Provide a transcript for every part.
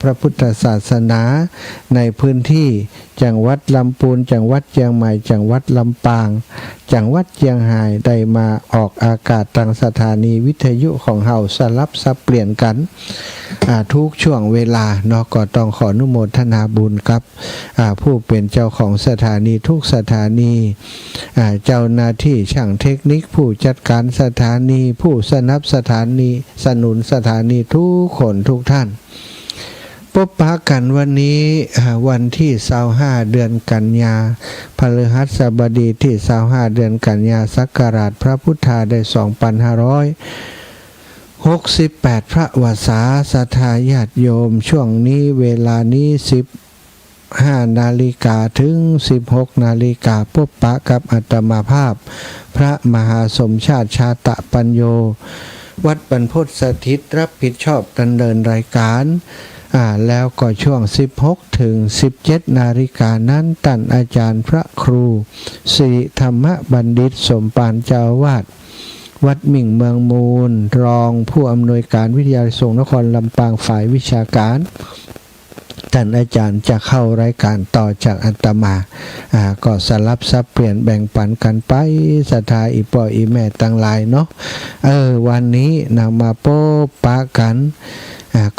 พระพุทธศาสนาในพื้นที่จังหวัดลำพูนจังหวัดเชียงใหม่จังหวัดลำปางจังหวัดเชียงรายได้มาออกอากาศทางสถานีวิทยุของเฮาสลับสับเปลี่ยนกันทุกช่วงเวลาเนาะก็ต้องขออนุโมทนาบุญครับผู้เป็นเจ้าของสถานีทุกสถานีเจ้าหน้าที่ช่างเทคนิคผู้จัดการสถานีผู้สนับสนุนสถานีทุกคนทุกท่านพบปะกันวันนี้วันที่25เดือนกันยาพฤหัสบดีที่25เดือนกันยาศักราชพระพุทธาได้2568พระวสาสทาญาติโยมช่วงนี้เวลานี้15 นาฬิกาถึง16 นาฬิกาพบปะกับอาตมาภาพพระมหาสมชาติชาตะปัญโยวัดบรรพตสถิตรับผิดชอบดำเนินรายการแล้วก็ช่วง16 ถึง 17 นาฬิกานั้นท่านอาจารย์พระครูสิริธรรมบัณฑิตสมปานเจ้าอาวาสวัดหมิ่งเมืองมูลรองผู้อำนวยการวิทยาลัยสงฆ์นครลำปางฝ่ายวิชาการท่านอาจารย์จะเข้ารายการต่อจากอาตมาก็สลับซับเปลี่ยนแบ่งปันกันไปศรัทธาอีพ่ออีแม่ต่างหลายเนาะวันนี้นำมาพบปะกัน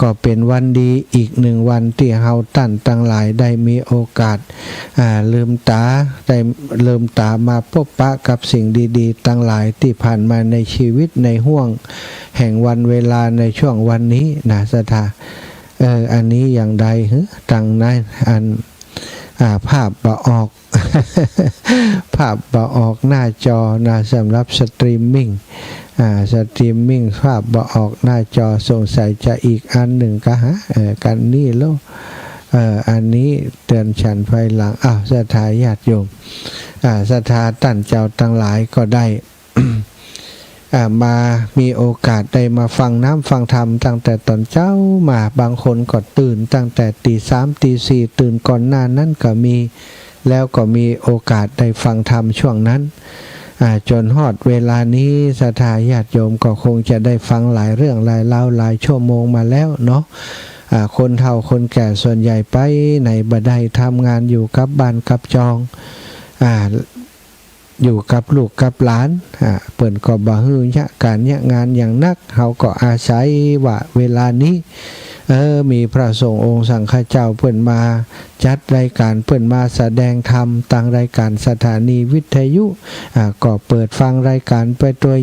ก็เป็นวันดีอีกหนึ่งวันที่เฮาตั้นต่างหลายได้มีโอกาสลืมตามาพบปะกับสิ่งดีๆต่างหลายที่ผ่านมาในชีวิตในห่วงแห่งวันเวลาในช่วงวันนี้นะศรัทธาอันนี้อย่างใดตังนั้นภาพบ่ออก ภาพบ่ออกหน้าจอนะสำหรับสตรีมมิ่งภาพบ่ออกหน้าจอสงสัยจะอีกอันหนึ่งก็กันนี่แล้วอันนี้เตือนฉันภายหลังศรัทธาญาติโยมศรัทธาท่านเจ้าทั้งหลายก็ได้ มามีโอกาสได้มาฟังน้ำฟังธรรมตั้งแต่ตอนเช้ามาบางคนก็ตื่นตั้งแต่ตี3ตี4ตื่นก่อนหน้านั้นก็มีแล้วก็มีโอกาสได้ฟังธรรมช่วงนั้นจนฮอดเวลานี้ศรัทธาญาติโยมก็คงจะได้ฟังหลายเรื่องหลายเล่าหลายชั่วโมงมาแล้วเนาะคนเฒ่าคนแก่ส่วนใหญ่ไปในบัดใดทำงานอยู่กับบ้านกับจองอยู่กับลูกกับหลานเปิ่นก็บ่ฮื้อการงานอย่างนักเฮาก็อาศัยว่าเวลานี้มีพระสงฆ์องค์สังฆเจ้าเปิ่นมาจัดรายการเปิ่นมาแสดงธรรมตั้งรายการสถานีวิทยุก็เปิดฟังรายการไปตัว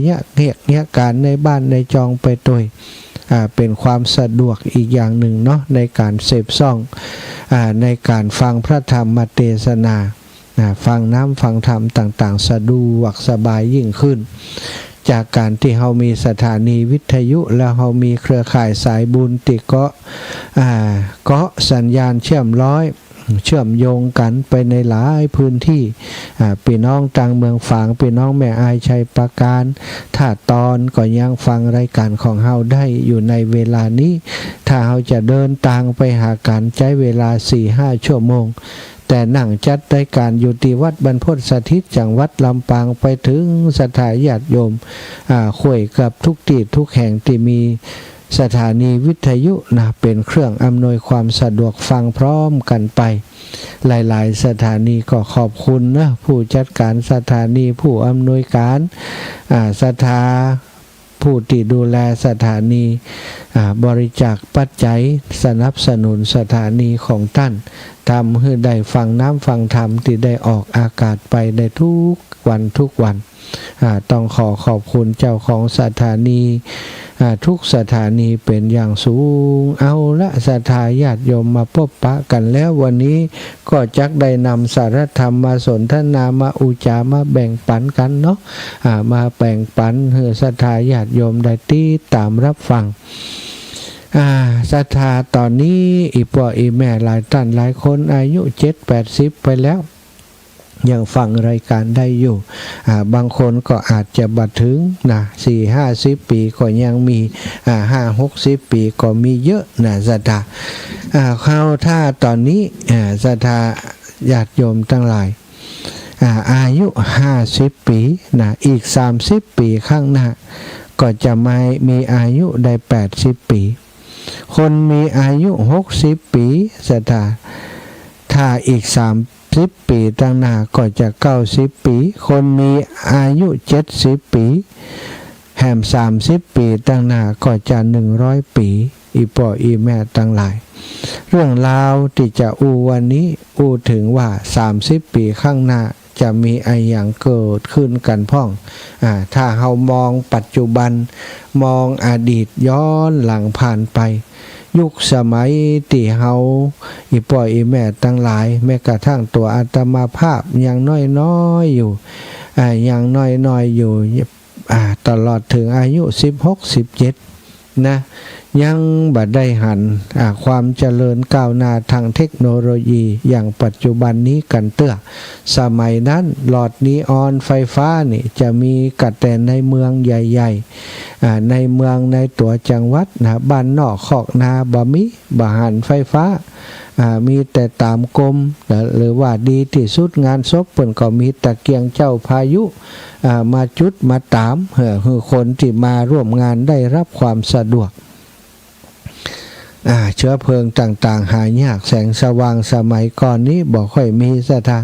การในบ้านในจองไปตัวเป็นความสะดวกอีกอย่างหนึ่งเนาะในการเสพซ่องในการฟังพระธรรมเทศนาฟังน้ำฟังธรรมต่างๆสะดวกสบายยิ่งขึ้นจากการที่เรามีสถานีวิทยุแล้วเรามีเครือข่ายสายบุญติเกาะสัญญาณเชื่อมโยงกันไปในหลายพื้นที่พี่น้องต่างเมืองฝางพี่น้องแม่อายชัยปราการถ้าตอนก็ยังฟังรายการของเฮาได้อยู่ในเวลานี้ถ้าเฮาจะเดินทางไปหาการใช้เวลา 4-5 ชั่วโมงแต่นั่งจัดรายการอยู่ที่วัดบรรพตสถิตจังหวัดลำปางไปถึงสถานญาติโยมคุยกับทุกที่ทุกแห่งที่มีสถานีวิทยุเป็นเครื่องอำนวยความสะดวกฟังพร้อมกันไปหลายๆสถานีก็ขอบคุณนะผู้จัดการสถานีผู้อำนวยการผู้ที่ดูแลสถานีบริจาคปัจจัยสนับสนุนสถานีของท่านทำให้ได้ฟังน้ำฟังธรรมที่ได้ออกอากาศไปในทุกวันต้องขอบคุณเจ้าของสถานีทุกสถานีเป็นอย่างสูงเอาละศรัทธาญาติโยมมาพบปะกันแล้ววันนี้ก็จักได้นำสารธรรมมาสนทนามาอุจามาแบ่งปันกันเนาะมาแบ่งปันให้ศรัทธาญาติโยมได้ติดตามรับฟังศรัทธาตอนนี้อีพ่ออีแม่หลายท่านหลายคนอายุ 7-80 ไปแล้วยังฟังรายการได้อยู่บางคนก็อาจจะบัดถึง4-50 ปีก็ยังมี5-60 ปีก็มีเยอะศรัทธาถ้าตอนนี้ศรัทธาญาติโยมทั้งหลายอายุ50 ปีอีก30 ปีข้างหน้าก็จะไม่มีอายุได้80 ปี คนมีอายุ60 ปีศรัทธาถ้าอีก30 ปีตั้งหน้าก็จะ90 ปีคนมีอายุ70 ปีแหม30 ปีตั้งหน้าก็จะ100 ปีอีป่ออีแม่ตั้งหลายเรื่องราวที่จะอูวันนี้อูถึงว่า30 ปีข้างหน้าจะมีอะไรอย่างเกิดขึ้นกันพ่องถ้าเฮามองปัจจุบันมองอดีตย้อนหลังผ่านไปยุคสมัยที่เฮาอีป่ออีแม่ตั้งหลายแม้กระทั่งตัวอาตมาภาพยังน้อยๆอยู่ยังน้อยๆอยู่ตลอดถึงอายุ16-17นะยังบัดได้หันความเจริญก้าวหน้าทางเทคโนโลยีอย่างปัจจุบันนี้กันเตื้อสมัยนั้นหลอดนีออนไฟฟ้านี่จะมีกัแต่ในเมืองใหญ่ๆในเมืองในตัวจังหวัดนะบ้านนอกคอกนาบ่มีบ่หันไฟฟ้ามีแต่ตามกรมหรือว่าดีที่สุดงานศพเพิ่นก็มีตะเกียงเจ้าพายุมาจุดมาตามคือคนที่มาร่วมงานได้รับความสะดวกเชื้อเพลิงต่างๆหายากแสงสว่างสมัยก่อนนี้บอกค่อยมีศรัทธา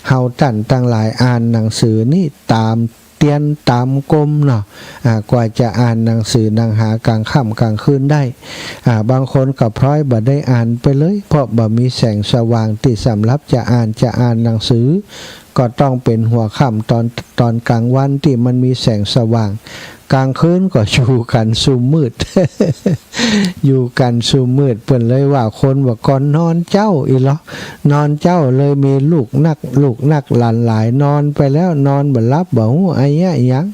เฮาตั้นตั้งหลายอ่านหนังสือนี่ตามเตียนตามกรมเนาะกว่าจะอ่านหนังสือหนังหากลางค่ำกลางคืนได้บางคนก็พร้อยบ่ได้อ่านไปเลยเพราะบ่มีแสงสว่างที่สำหรับจะอ่านหนังสือก็ต้องเป็นหัวค่ำตอนกลางวันที่มันมีแสงสว่างกลางคืนก็อยู่กันซุมมืด อยู่กันซุมมืดเปิ้นเลยว่าคนว่าก่อนนอนเจ้าอีหรอนอนเจ้าเลยมีลูกนักหลานหลายนอนไปแล้วนอนบ่หลับบ่ฮู้ไอ้หยัง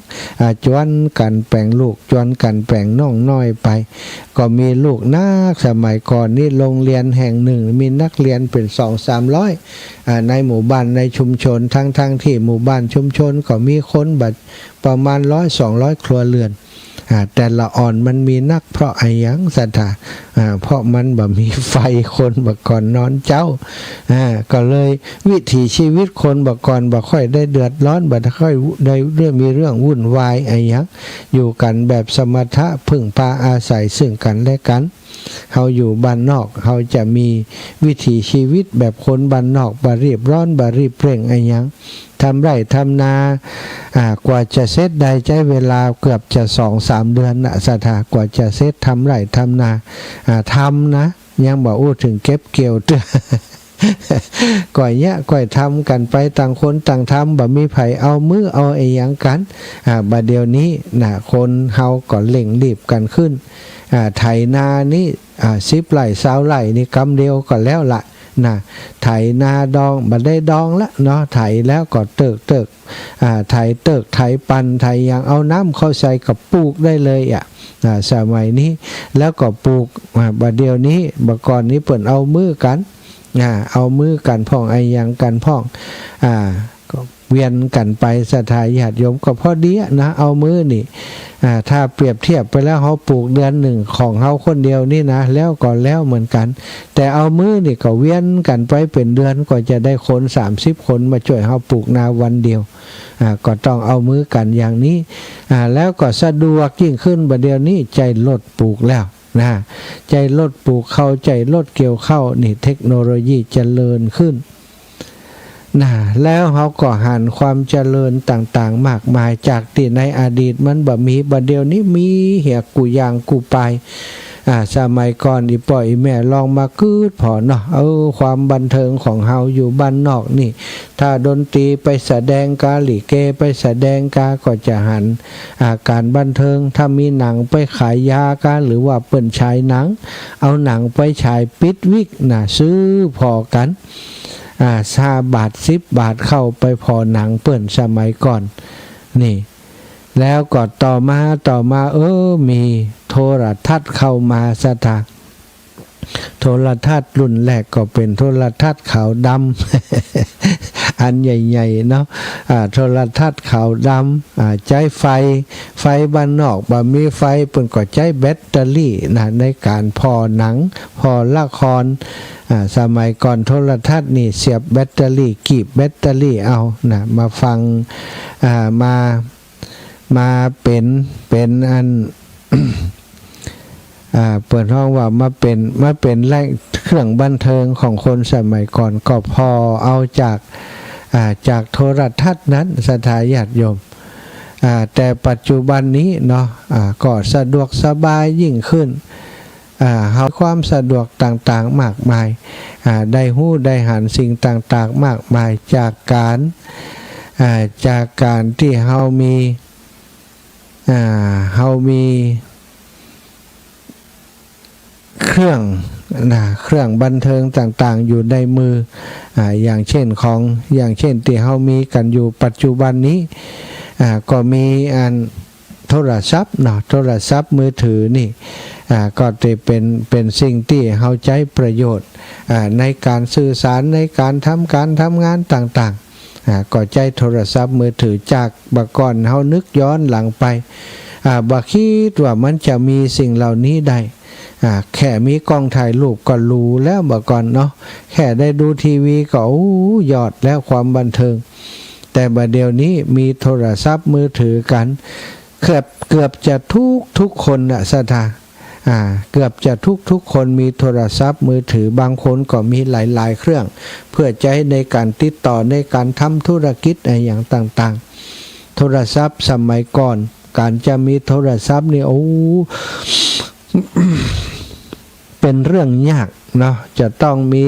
จวนกันแปลงลูกจวนกันแปลงน้องน้อยไปก็มีลูกนักสมัยก่อนนี่โรงเรียนแห่งหนึ่งมีนักเรียนเป็น 2-300ในหมู่บ้านในชุมชนทั้งที่หมู่บ้านชุมชนก็มีคนบัดประมาณ100-200 ครัวเรือนแต่ละอ่อนมันมีนักเพราะอะไรยังศรัทธาเพราะมันบ่มีไฟคนบ่ก่อนนอนเจ้าก็เลยวิถีชีวิตคนบ่ก่อนบ่ค่อยได้เดือดร้อนบ่ค่อยได้มีเรื่องวุ่นวายอะไรยังอยู่กันแบบสมถะพึ่งพาอาศัยซึ่งกันและกันเฮาอยู่บ้านนอกเฮาจะมีวิถีชีวิตแบบคนบ้านนอกบ่รีบร้อนบ่รีบเร่งอะไรยังทำไร่ทำนากว่าจะเสร็จได้ใช้เวลาเกือบจะ 2-3 เดือนนะศรัทธากว่าจะเสร็จทำไร่ทำนาทำนะยังบ่อู้ถึงเก็บเกี่ยวเด้อ ก่อยเนี้ยก่อยทำกันไปต่างคนต่างทำบ่มีไผเอามือเอาไอ้หยังกันบัดเดี๋ยวนี้นะคนเฮาก็เร่งรีบกันขึ้นไถนานี่10 ไร่20 ไร่นี่กำเดียวก็แล้วละนะไถนาดองบัดได้ดองละเนาะไถแล้วก็เติกไถเติกไถปันไถอย่างเอาน้ำเข้าใส่กับปลูกได้เลยสมัยนี้แล้วก็ปลูกบัดเดี๋ยวนี้บัดก่อนนี้เปิ่นเอามือกันเอามือกันพ่องไอ้ยังกันพ่องก็เวียนกันไปศรัทธาญาติโยมก็พอดีนะเอามือนี่ถ้าเปรียบเทียบไปแล้วเขาปลูกเดือนหนึ่งของเขาคนเดียวนี่นะแล้วก็แล้วเหมือนกันแต่เอามือนี่ก็เวียนกันไปเป็นเดือนก็จะได้คน30 คนมาช่วยเขาปลูกนาวันเดียวก็ต้องเอามือกันอย่างนี้แล้วก็สะดวกยิ่งขึ้นบัดเดียวนี้ใจลดปลูกแล้วนะใจลดปลูกเข้าใจลดเกี่ยวเข้านี่เทคโนโลยีเจริญขึ้นนะแล้วเขาก็หันความเจริญต่างๆมากมายจากที่ในอดีตมันบ่มีบัดเดี๋ยวนี้มีเหียกูอย่างกูไปสมัยก่อนอีป่อยแม่ลองมาคืดพอเนาะความบันเทิงของเฮาอยู่บ้านนอกนี่ถ้าดนตรีไปแสดงกาลิเกไปแสดงกาก็จะหันการบันเทิงถ้ามีหนังไปขายยากันหรือว่าเปิ้นฉายหนังเอาหนังไปฉายปิดวิกซื้อพอกัน5 บาท10 บาทเข้าไปพอหนังเปิ้นสมัยก่อนนี่แล้วก็ต่อมามีโทรทัศน์เข้ามาศรัทธาโทรทัศน์รุ่นแรกก็เป็นโทรทัศน์ขาวดำ อันใหญ่ๆเนาะโทรทัศน์ขาวดำใช้ไฟบ้านนอกบ่มีไฟเปิ้นก็ใช้แบตเตอรี่ในการพอหนังพอละครสมัยก่อนโทรทัศน์นี่เสียบแบตเตอรี่กีบแบตเตอรี่เอามาฟังมาเป็นอัน เปิดห้องว่ามาเป็นแหล่งเครื่องบันเทิงของคนสมัยก่อนก็พอเอาจากโทรทัศน์นั้นศรัทธาญาติโยมแต่ปัจจุบันนี้เนาะก็สะดวกสบายยิ่งขึ้นหาความสะดวกต่างๆมากมายได้หู้ได้หันสิ่งต่างๆมากมายจากการที่เฮามีเครื่องบันเทิงต่างๆอยู่ในมืออย่างเช่นที่เฮามีกันอยู่ปัจจุบันนี้ก็มีโทรศัพท์เนาะโทรศัพท์มือถือนี่ก็จะเป็นสิ่งที่เฮาใช้ประโยชน์ในการสื่อสารในการทำงานต่างๆก็ใช้โทรศัพท์มือถือจากเมื่อก่อนเฮานึกย้อนหลังไปบ่คิดว่ามันจะมีสิ่งเหล่านี้ได้แค่มีกล้องถ่ายรูปก็รู้แล้วเมื่อก่อนเนาะแค่ได้ดูทีวีก็ยอดแล้วความบันเทิงแต่บัดเดี๋ยวนี้มีโทรศัพท์มือถือกันเกือบจะทุกคนน่ะศรัทธาเกือบจะทุกคนมีโทรศัพท์มือถือบางคนก็มีหลายๆเครื่องเพื่อใช้ในการติดต่อในการทำธุรกิจอะไรอย่างต่างๆโทรศัพท์สมัยก่อนการจะมีโทรศัพท์นี่เป็นเรื่องยากเนาะจะต้องมี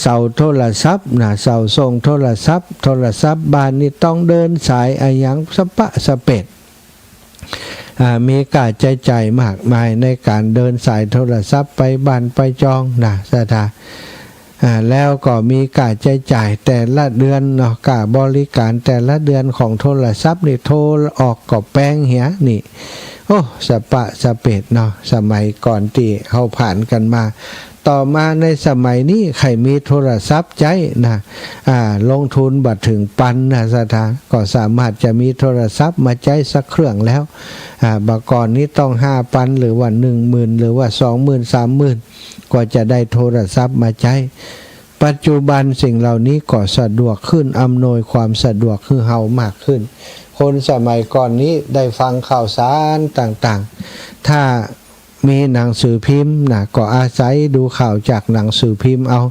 เสาโทรศัพท์เสาส่งโทรศัพท์บ้านนี่ต้องเดินสายอย่างสะปะสะเปดมีการใช้จ่ายมากมายในการเดินสายโทรศัพท์ไปบ้านไปจองศรัทธาแล้วก็มีการใช้จ่ายแต่ละเดือนเนาะการบริการแต่ละเดือนของโทรศัพท์นี่โทรออกก็แป้งเหียนี่สะปะสะเปดเนาะสมัยก่อนที่เขาผ่านกันมาต่อมาในสมัยนี้ใครมีโทรศัพท์ใช้ลงทุนบัดถึงปันศรัทธาก็สามารถจะมีโทรศัพท์มาใช้สักเครื่องแล้วเมื่อก่อนนี้ต้อง5,000หรือว่า10,000หรือว่า20,000 30,000กว่าจะได้โทรศัพท์มาใช้ปัจจุบันสิ่งเหล่านี้ก็สะดวกขึ้นอำนวยความสะดวกคือเฮามากขึ้นคนสมัยก่อนนี้ได้ฟังข่าวสารต่างๆถ้ามีหนังสือพิมพ์ก็อาศัยดูข่าวจากหนังสือพิมพ์เอา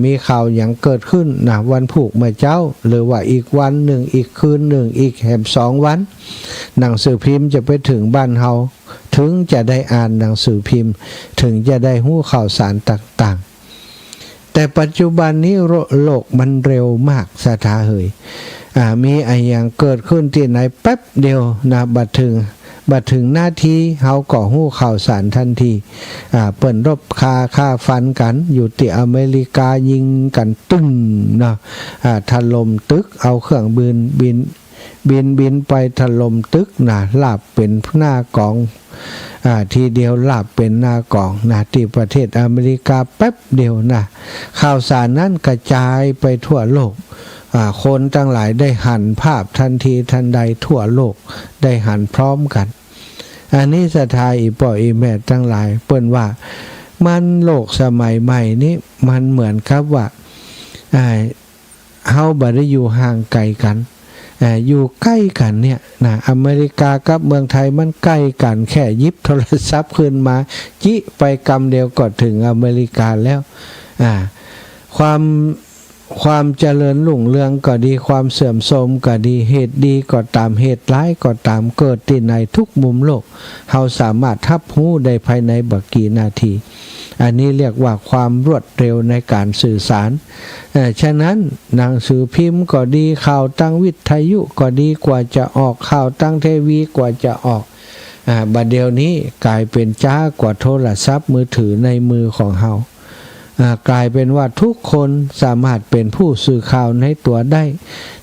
มีข่าวอย่างเกิดขึ้นวันผูกเมื่อเจ้าหรือว่าอีกวันหนึ่งอีกคืนหนึ่งอีกแหม2 วันหนังสือพิมพ์จะไปถึงบ้านเฮาถึงจะได้อ่านหนังสือพิมพ์ถึงจะได้หู้ข่าวสารต่างๆแต่ปัจจุบันนี้โลกมันเร็วมากศรัทธามีอย่างเกิดขึ้นที่ไหนแป๊บเดียวบัดถึงหน้าที่เฮาก็หู้ข่าวสารทันทีเปิ่นรบฆ่าฟันกันอยู่ที่อเมริกายิงกันตึ้งถล่มตึกเอาเครื่องบินไปถล่มตึกลาบเป็นหน้ากองทีเดียวลาบเป็นหน้ากองที่ประเทศอเมริกาแป๊บเดียวข่าวสารนั้นกระจายไปทั่วโลกคนทั้งหลายได้หันภาพทันทีทันใดทั่วโลกได้หันพร้อมกันอันนี้ศรัทธาอีป่ออีแม่ทั้งหลายเปิ้นว่ามันโลกสมัยใหม่นี้มันเหมือนครับว่าเฮาบ่ได้อยู่ห่างไกลกันอยู่ใกล้กันเนี่ยอเมริกากับเมืองไทยมันใกล้กันแค่ยิบโทรศัพท์ขึ้นมาจิไปกำเดียวก็ถึงอเมริกาแล้วความเจริญรุ่งเรืองก็ดีความเสื่อมโทรมก็ดีเหตุดีก็ตามเหตุร้ายก็ตามเกิดที่ในทุกมุมโลกเราสามารถทับหู้ได้ภายในบักกี่นาทีอันนี้เรียกว่าความรวดเร็วในการสื่อสารฉะนั้นหนังสือพิมพ์ก็ดีข่าวตั้งวิทยุก็ดีกว่าจะออกข่าวตั้งทีวีกว่าจะออกบัดเดี๋ยวนี้กลายเป็นจ้ากว่าโทรศัพท์มือถือในมือของเรากลายเป็นว่าทุกคนสามารถเป็นผู้สื่อข่าวในตัวได้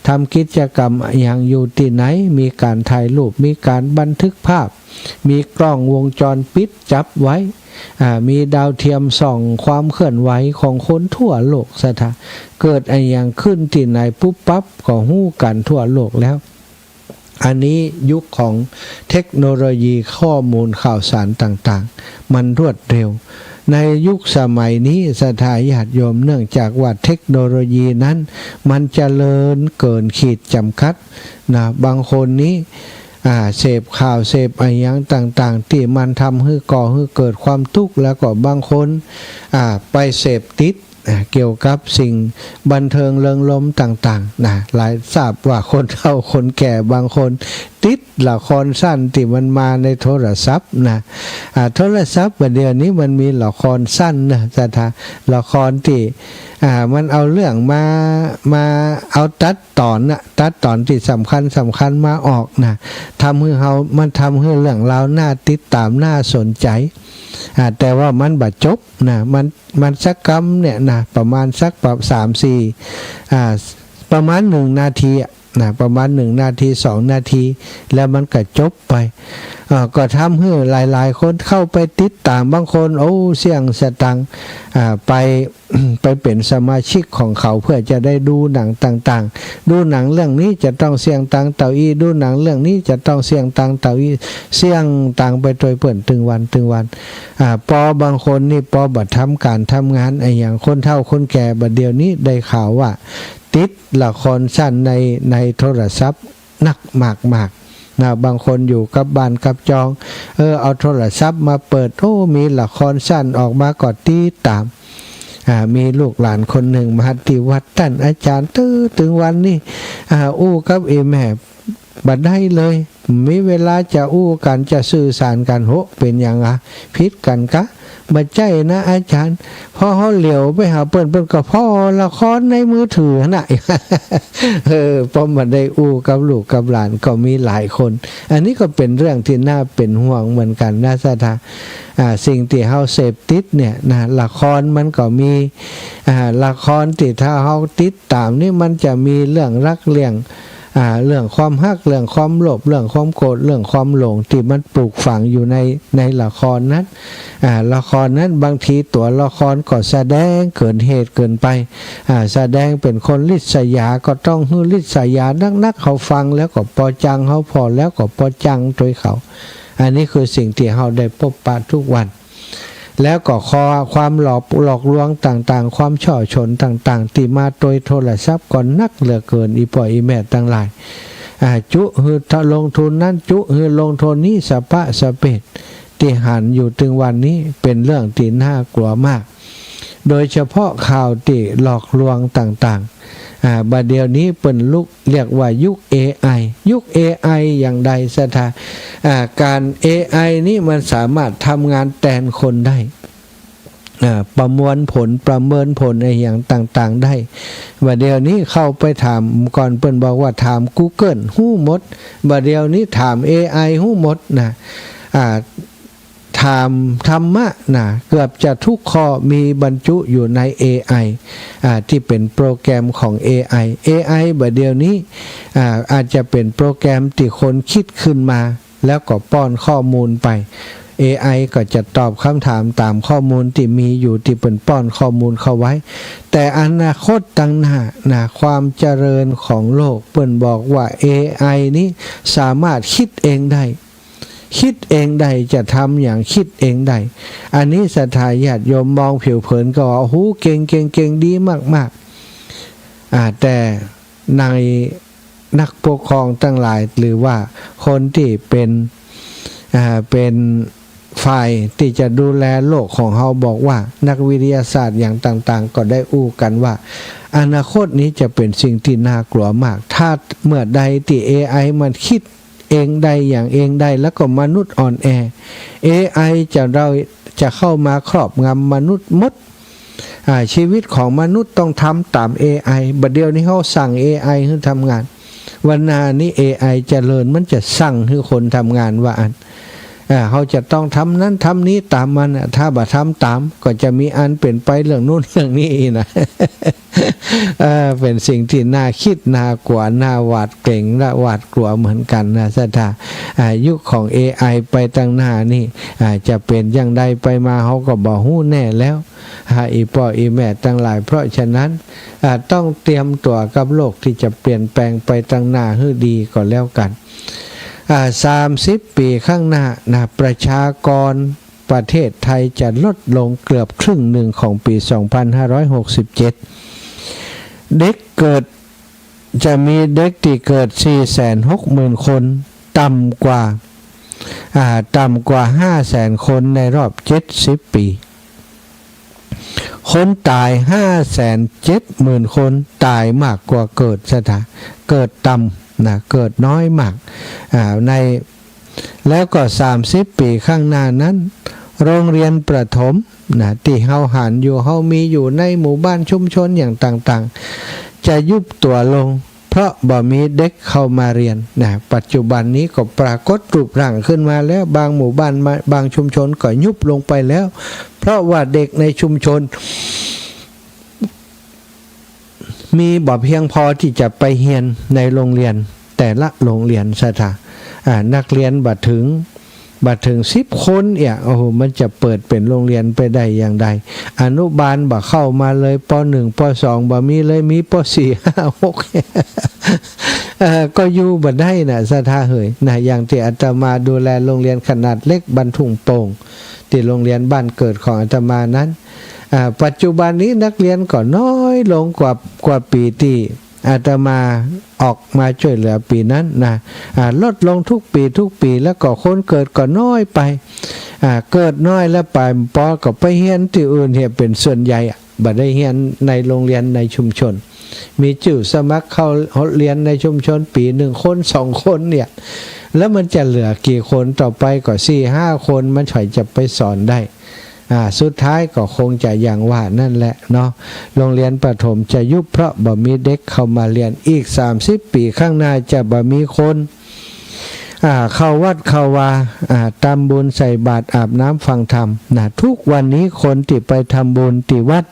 ทำกิจกรรมอย่างอยู่ที่ไหนมีการถ่ายรูปมีการบันทึกภาพมีกล้องวงจรปิดจับไว้มีดาวเทียมส่องความเคลื่อนไหวของคนทั่วโลกศรัทธาเกิดอย่างขึ้นที่ไหนปุ๊บปั๊บก็ฮู้กันทั่วโลกแล้วอันนี้ยุคของเทคโนโลยีข้อมูลข่าวสารต่างๆมันรวดเร็วในยุคสมัยนี้ศรัทธาญาติโยมเนื่องจากว่าเทคโนโลยีนั้นมันเจริญเกินขีดจำกัดบางคนนี้ เสพข่าวเสพอะไรอย่างต่างๆที่มันทำให้ก่อให้เกิดความทุกข์แล้วก็บางคนไปเสพติดเกี่ยวกับสิ่งบันเทิงเริงรมย์ต่างๆนะหลายทราบว่าคนเฒ่าคนแก่บางคนติดละครสั้นที่มันมาในโทรศัพท์นะโทรศัพท์เดี๋ยวนี้มันมีละครสั้นนะสถาละครที่มันเอาเรื่องมาเอาตัดตอนที่สำคัญมาออกนะทำให้มันทำให้เรื่องราวน่าติดตามน่าสนใจแต่ว่ามันบาดจบนะมันสักกำเนี่ยนะประมาณสัก3-4ประมาณ1 นาทีนะประมาณ1 นาที2 นาทีแล้วมันก็จบไปก็ทำให้หลายๆคนเข้าไปติดตามบางคนเสี่ยงสตังไป ไปเป็นสมาชิกของเขาเพื่อจะได้ดูหนังต่างๆดูหนังเรื่องนี้จะต้องเสี่ยงตังเต่าอี้ดูหนังเรื่องนี้จะต้องเสี่ยงตังเต่าอี้เสี่ยงตังไปโดยเปิ่นถึงวันพอบางคนนี่พอบัดทำการทำงานอย่างคนเฒ่าคนแก่บัดเดียวนี้ได้ข่าวว่าติดละครสั้นในโทรศัพท์นักมากนะบางคนอยู่กับบ้านกับจองเอาโทรศัพท์มาเปิดมีละครสั้นออกมาก็ติดตามมีลูกหลานคนหนึ่งมาที่วัดท่านอาจารย์ถึงวันนี้กับแม่บัดได้เลยมีเวลาจะกันจะสื่อสารกันเป็นอย่างพิษกันกะบัดใจนะอาจารย์พอเขาเหลียวไปหาเปิ้นก็พ่อละครในมือถือน่ะ พอมาได้กับลูกกับหลานก็มีหลายคนอันนี้ก็เป็นเรื่องที่น่าเป็นห่วงเหมือนกันนะสถาสิ่งที่เฮาเสพติดเนี่ยนะละครมันก็มีละครที่ถ้าเฮาติดตามนี่มันจะมีเรื่องรักเรื่องความฮักเรื่องความโลภเรื่องความโกรธเรื่องความหลงที่มันปลูกฝังอยู่ในละครนั้นละครนั้นบางทีตัวละครก็แสดงเกินเหตุเกินไปแสดงเป็นคนลิษยาก็ต้องฮือลิษยานักเขาฟังแล้วก็พอจังเขาพอแล้วก็พอจังโดยเขาอันนี้คือสิ่งที่เราได้พบปะทุกวันแล้วก็ความหลอกลวงต่างๆความช่อชนต่างๆที่มาโดยโทรศัพท์ก็นักเหลือเกินอีพ่ออีแม่ทั้งหลายจุฮือถ้าลงทุนนั้นจุฮือลงทุนนี้สะปะสะเปดที่หันอยู่ถึงวันนี้เป็นเรื่องที่น่ากลัวมากโดยเฉพาะข่าวที่หลอกลวงต่างๆบัดเดี๋ยวนี้เป็นลุกเรียกว่ายุค AI ยุค AI อย่างใดสถาการ AI นี่มันสามารถทำงานแทนคนได้ประมวลผลประเมินผลอะไรอย่างต่างๆได้บัดเดี๋ยวนี้เข้าไปถามก่อนเปิ้นบอกว่าถาม Google ฮู้หมดบัดเดี๋ยวนี้ถาม AI ฮู้หมดนะถามธรรมะนะเกือบจะทุกข้อมีบรรจุอยู่ใน AI ที่เป็นโปรแกรมของ AI บัดเดี๋ยวนี้อาจจะเป็นโปรแกรมที่คนคิดขึ้นมาแล้วก็ป้อนข้อมูลไป AI ก็จะตอบคำถามตามข้อมูลที่มีอยู่ที่เป็นป้อนข้อมูลเข้าไว้แต่อนาคตตั้งหน้านะความเจริญของโลกเปิ้นบอกว่า AI นี้สามารถคิดเองได้จะทำอย่างคิดเองได้อันนี้ศรัทธาญาติโยมมองผิวเผินก็ว่าหูเก่งดีมากแต่ในนักปกครองทั้งหลายหรือว่าคนที่เป็นฝ่ายที่จะดูแลโลกของเราบอกว่านักวิทยาศาสตร์อย่างต่างๆก็ได้กันว่าอนาคตนี้จะเป็นสิ่งที่น่ากลัวมากถ้าเมื่อใดที่ AI มันคิดเองได้อย่างเองได้แล้วก็มนุษย์อ่อนแอ AI จะเข้ามาครอบงำมนุษย์หมดชีวิตของมนุษย์ต้องทำตาม AI บัดเดี๋ยวนี้เขาสั่ง AI ให้ทำงานวันหน้านี้ AI เจริญมันจะสั่งให้คนทำงานว่าเขาจะต้องทำนั้นทำนี้ตามมันถ้าบ่ทำตามก็จะมีอันเปลี่ยนไปเรื่องนู้นเรื่องนี้นะ เป็นสิ่งที่น่าคิดน่ากลัวน่าหวาดเกรงและหวาดกลัวเหมือนกันนะสัทธายุคของ AI ไปตั้งหน้านี่จะเป็นอย่างใดไปมาเขาก็บอกฮู้แน่แล้วอีพ่ออีแม่ทั้งหลายเพราะฉะนั้นต้องเตรียมตัวกับโลกที่จะเปลี่ยนแปลงไปตั้งหน้าให้ดีก่อนแล้วกัน30 ปีข้างหน้านะประชากรประเทศไทยจะลดลงเกือบครึ่งหนึ่งของปี 2567 เด็กเกิดจะมีเด็กที่เกิด 460,000 คน ต่ำกว่า500,000 คนในรอบ70 ปีคนตาย570,000 คนตายมากกว่าเกิดต่ำนะเกิดน้อยมากในแล้วก็30 ปีข้างหน้านั้นโรงเรียนประถมนะที่เฮาหันอยู่เฮามีอยู่ในหมู่บ้านชุมชนอย่างต่างๆจะยุบตัวลงเพราะบ่มีเด็กเข้ามาเรียนนะปัจจุบันนี้ก็ปรากฏรูปร่างขึ้นมาแล้วบางหมู่บ้านบางชุมชนก็ยุบลงไปแล้วเพราะว่าเด็กในชุมชนมีบ่เพียงพอที่จะไปเรียนในโรงเรียนแต่ละโรงเรียนซะท่านักเรียนบัดถึง10 คนโอ้โหมันจะเปิดเป็นโรงเรียนไปได้อย่างใดอนุบาลบ่เข้ามาเลยป.1 ป.2 บ่มีเลยมีป.4 5 6 ก็อยู่บ่ได้นะซะท่าเฮยนะอย่างที่อาตมาดูแลโรงเรียนขนาดเล็กบ้านทุ่งโป่งที่โรงเรียนบ้านเกิดของอาตมานั้นปัจจุบันนี้นักเรียนก็น้อยลงกว่าปีที่อาตมาออกมาช่วยเหลือปีนั้นนะลดลงทุกปีแล้วก็คนเกิดก็น้อยไปเกิดน้อยแล้วไปปอก็ไปเรียนที่อื่นเห็นเป็นส่วนใหญ่บ่ได้เรียนในโรงเรียนในชุมชนมีชื่อสมัครเข้าเรียนในชุมชนปี1 คน2 คนเนี่ยแล้วมันจะเหลือกี่คนต่อไปก็4-5 คนมันฉ่อยจะไปสอนได้สุดท้ายก็คงจะอย่างว่านั่นแหละเนาะโรงเรียนประถมจะยุบเพราะบ่มีเด็กเข้ามาเรียนอีก30 ปีข้างหน้าจะบ่มีคนเข้าวัดเข้าวาทำบุญใส่บาตรอาบน้ำฟังธรรมนะทุกวันนี้คนที่ไปทำบุญที่วัด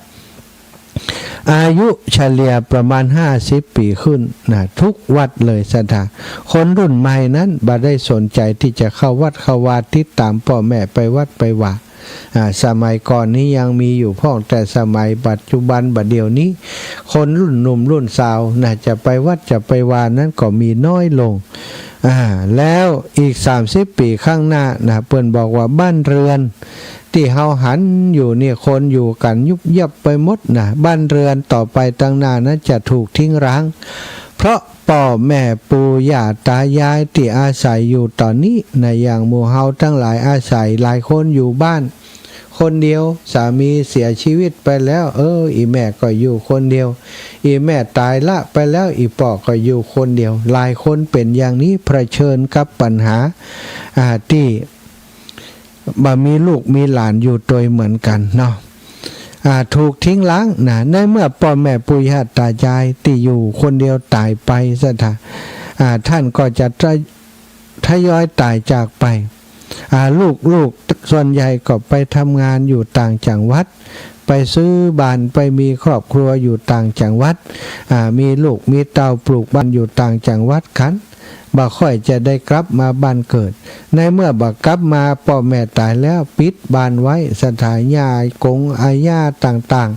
อายุเฉลี่ยประมาณ50 ปีขึ้นนะทุกวัดเลยสถาคนรุ่นใหม่นั้นบ่ได้สนใจที่จะเข้าวัดเข้าวาติดตามพ่อแม่ไปวัดไปว่าสมัยก่อนนี้ยังมีอยู่พ่องแต่สมัยปัจจุบันบัดเดี๋ยวนี้คนรุ่นหนุ่มรุ่นสาวนะจะไปวัดจะไปวานั้นก็มีน้อยลงแล้วอีก30 ปีข้างหน้านะเปิ้นบอกว่าบ้านเรือนที่เฮาหันอยู่นี่คนอยู่กันยุบยับไปหมดนะบ้านเรือนต่อไปตั้งหน้านั้นจะถูกทิ้งร้างเพราะพ่อแม่ปู่ย่าตายายที่อาศัยอยู่ตอนนี้ในอย่างหมู่เฮาทั้งหลายอาศัยหลายคนอยู่บ้านคนเดียวสามีเสียชีวิตไปแล้วอีแม่ก็อยู่คนเดียวอีแม่ตายละไปแล้วอีพ่อก็อยู่คนเดียวหลายคนเป็นอย่างนี้เผชิญกับปัญหาที่บ่มีลูกมีหลานอยู่โดยเหมือนกันเนาะถูกทิ้งล้างนะในเมื่อพ่อแม่ปู่ย่าตายายที่อยู่คนเดียวตายไปซะท่าท่านก็จะทยอยตายจากไปลูกส่วนใหญ่ก็ไปทำงานอยู่ต่างจังหวัดไปซื้อบ้านไปมีครอบครัวอยู่ต่างจังหวัดมีลูกมีเต้าปลูกบ้านอยู่ต่างจังหวัดกันบ่ค่อยจะได้กลับมาบ้านเกิดในเมื่อบ่กลับมาพ่อแม่ตายแล้วปิดบ้านไว้สถานญาติกงอาญาต่าง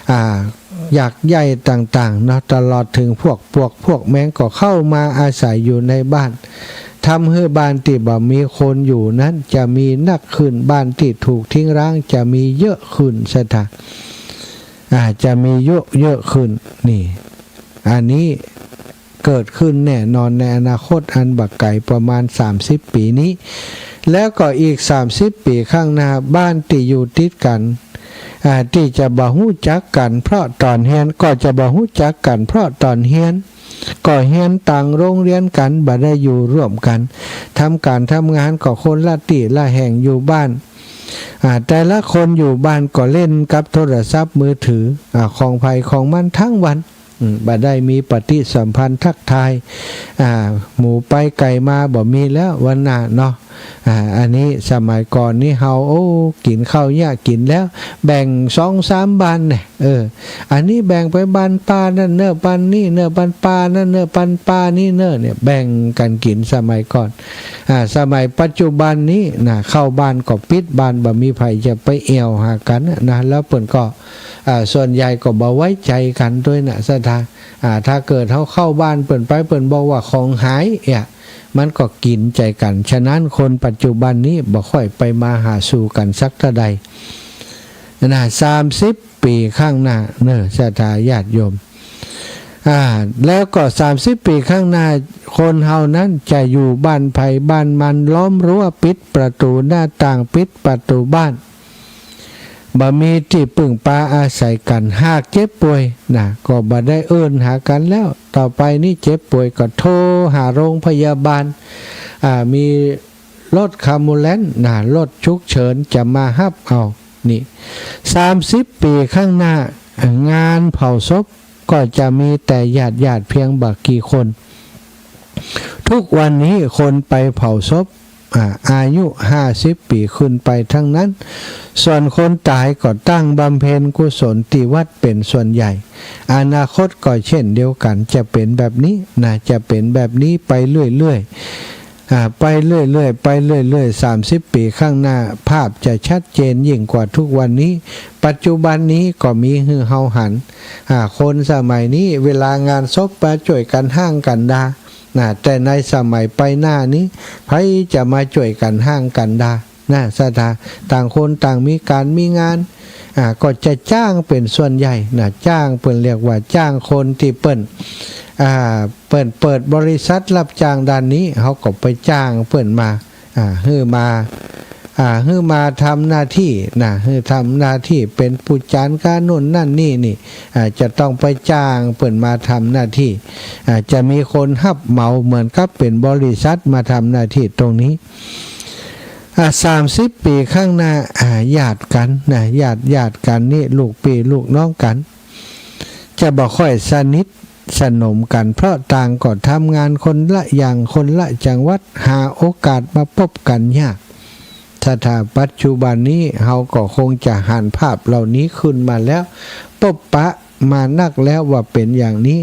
ๆอยากใหญ่ต่างๆเนาะตลอดถึงพวกแมงก็เข้ามาอาศัยอยู่ในบ้านทำให้บ้านที่บ่มีคนอยู่นั้นจะมีนักขึ้นบ้านที่ถูกทิ้งร้างจะมีเยอะขึ้นซะท่าจะมีเยอะขึ้นนี่อันนี้เกิดขึ้นแน่นอนในอนาคตอันบักไก่ประมาณ30 ปีนี้แล้วก็อีก30 ปีข้างหน้าบ้านที่อยู่ติดกันที่จะบ่ฮู้จักกันเพราะตอนเรียนก็จะบ่ฮู้จักกันเพราะตอนเรียนก็เรียนต่างโรงเรียนกันบ่ได้อยู่ร่วมกันทำการทำงานก็คนละที่ละแห่งอยู่บ้านแต่ละคนอยู่บ้านก็เล่นกับโทรศัพท์มือถือของไผของมันทั้งวันบ่ได้มีปฏิสัมพันธ์ทักทายหมู่ไปไก่มาบ่มีแล้ววันหน้าเนาะอันนี้สมัยก่อนนี่เฮากินข้าวยากกินแล้วแบ่ง 2-3 บ้านเนี่ยอันนี้แบ่งไปบ้านป้านั่นเนอะบ้านนี่เนอะบ้านป้านั่นเนอะบ้านป้านี่เนอะเนี่ยแบ่งกันกินสมัยก่อนสมัยปัจจุบันนี้นะเข้าบ้านก็ปิดบ้านบ่มีไผจะไปเอวหากันนะแล้วเพิ่นก็ส่วนใหญ่ก็บ่ไว้ใจกันด้วยนะสถานถ้าเกิดเขาเข้าบ้านเปิ่นไปเปิ่นบอกว่าของหายมันก็กินใจกันฉะนั้นคนปัจจุบันนี้บ่ค่อยไปมาหาสู่กันสักเท่าใด30 ปีข้างหน้าเนอะศรัทธาญาติโยม แล้วก็30 ปีข้างหน้าคนเฮานั้นจะอยู่บ้านไผ่บ้านมันล้อมรั้วปิดประตูหน้าต่างปิดประตูบ้านบ่มีที่พึ่งพาอาศัยกันหากเจ็บป่วยนะก็บ่ได้เอิ้นหากันแล้วต่อไปนี่เจ็บป่วยก็โทรหาโรงพยาบาลมีรถคามูแลนนะรถฉุกเฉินจะมารับเอานี่30 ปีข้างหน้างานเผาศพก็จะมีแต่ญาติเพียงบักกี่คนทุกวันนี้คนไปเผาศพอายุ50 ปีขึ้นไปทั้งนั้นส่วนคนตายก็ตั้งบำเพ็ญกุศลที่วัดเป็นส่วนใหญ่อนาคตก็เช่นเดียวกันจะเป็นแบบนี้นะจะเป็นแบบนี้ไปเรื่อยๆไปเรื่อยๆไปเรื่อยๆ30 ปีข้างหน้าภาพจะชัดเจนยิ่งกว่าทุกวันนี้ปัจจุบันนี้ก็มีฮือเฮาหันคนสมัยนี้เวลางานศพมาช่วยกันห้างกันดาแต่ในสมัยไปหน้านี้ใครจะมาช่วยกันห้างกันดาสถาต่างคนต่างมีการมีงานก็จะจ้างเป็นส่วนใหญ่จ้างเปิ่นเรียกว่าจ้างคนที่เปิ่นเปิดบริษัทรับจ้างด้านนี้เขาก็ไปจ้างเปิ่นมาฮือมาทำหน้าที่ฮือทำหน้าที่เป็นผู้จัดการนู่นนั่นนี่จะต้องไปจ้างเปิ่นมาทำหน้าที่จะมีคนรับเหมาเหมือนกับเป็นบริษัทมาทำหน้าที่ตรงนี้30 ปีข้างหน้าญาติกันญาติกันนี่ลูกพี่ลูกน้องกันจะบ่ค่อยสนิทสนมกันเพราะต่างก็ทำงานคนละอย่างคนละจังหวัดหาโอกาสมาพบกันยากถ้าปัจจุบันนี้เฮาก็คงจะหันภาพเหล่านี้ขึ้นมาแล้วปบปะมานักแล้วว่าเป็นอย่างนี้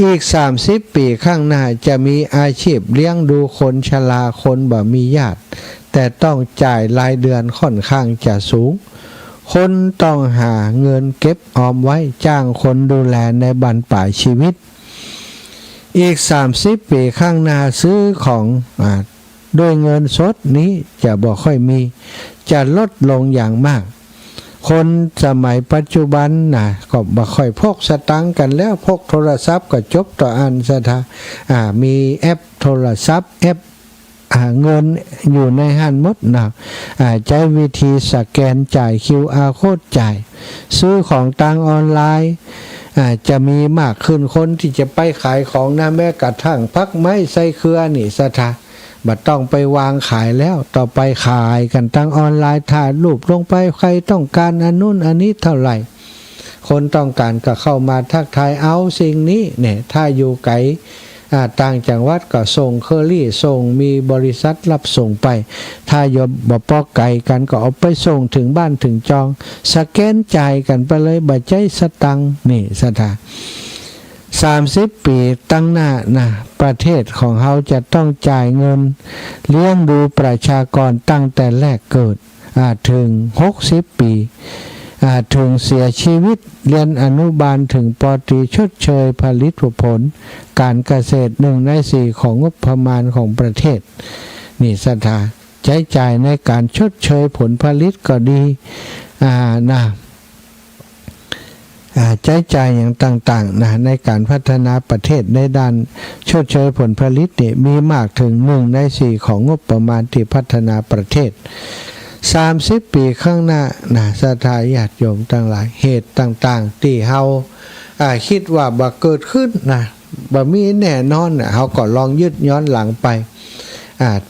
อีก30 ปีข้างหน้าจะมีอาชีพเลี้ยงดูคนชราคนบ่มีญาติแต่ต้องจ่ายรายเดือนค่อนข้างจะสูงคนต้องหาเงินเก็บออมไว้จ้างคนดูแลในบรรปลายชีวิตอีก30 ปีข้างหน้าซื้อของด้วยเงินสดนี้จะบ่ค่อยมีจะลดลงอย่างมากคนสมัยปัจจุบันก็บ่ค่อยพกสตังค์กันแล้วพกโทรศัพท์ก็จบต่ออันซะทามีแอปโทรศัพท์แอปเงินอยู่ในหันหมดใช้วิธีสแกนจ่าย QR โค้ดจ่ายซื้อของทางออนไลน์จะมีมากขึ้นคนที่จะไปขายของแม้กระทั่งพักไม้ใส่เครือนี่ซะทาบัดต้องไปวางขายแล้วต่อไปขายกันทางออนไลน์ถ่ายรูปลงไปใครต้องการอันนู้นอันนี้เท่าไหร่คนต้องการก็เข้ามาทักทายเอาสิ่งนี้เนี่ยถ้าอยู่ไกลต่างจังหวัดก็ส่งเคอรี่ส่งมีบริษัทรับส่งไปถ้าอยู่บ่ปอกไกลกันก็เอาไปส่งถึงบ้านถึงจองสแกนจ่ายกันไปเลยบ่ใจสตังค์นี่สถา30 ปีตั้งหน้าประเทศของเขาจะต้องจ่ายเงินเลี้ยงดูประชากรตั้งแต่แรกเกิดถึง60 ปีถึงเสียชีวิตเรียนอนุบาลถึงป.ตรีชดเชยผลิตผลการเกษตร1 ใน 4ของงบประมาณของประเทศนี่สถาใช้จ่ายในการชดเชยผลผลิตก็ดีใช้จ่ายอย่างต่างๆในการพัฒนาประเทศในด้านชดเชยผลผลิตนี่มีมากถึง1 ใน 4ของงบประมาณที่พัฒนาประเทศ30 ปีข้างหน้าศรัทธาญาติโยมทั้งหลายเหตุต่างๆที่เฮาคิดว่าบ่เกิดขึ้นบ่มีแน่นอนเฮาก็ลองยึดย้อนหลังไป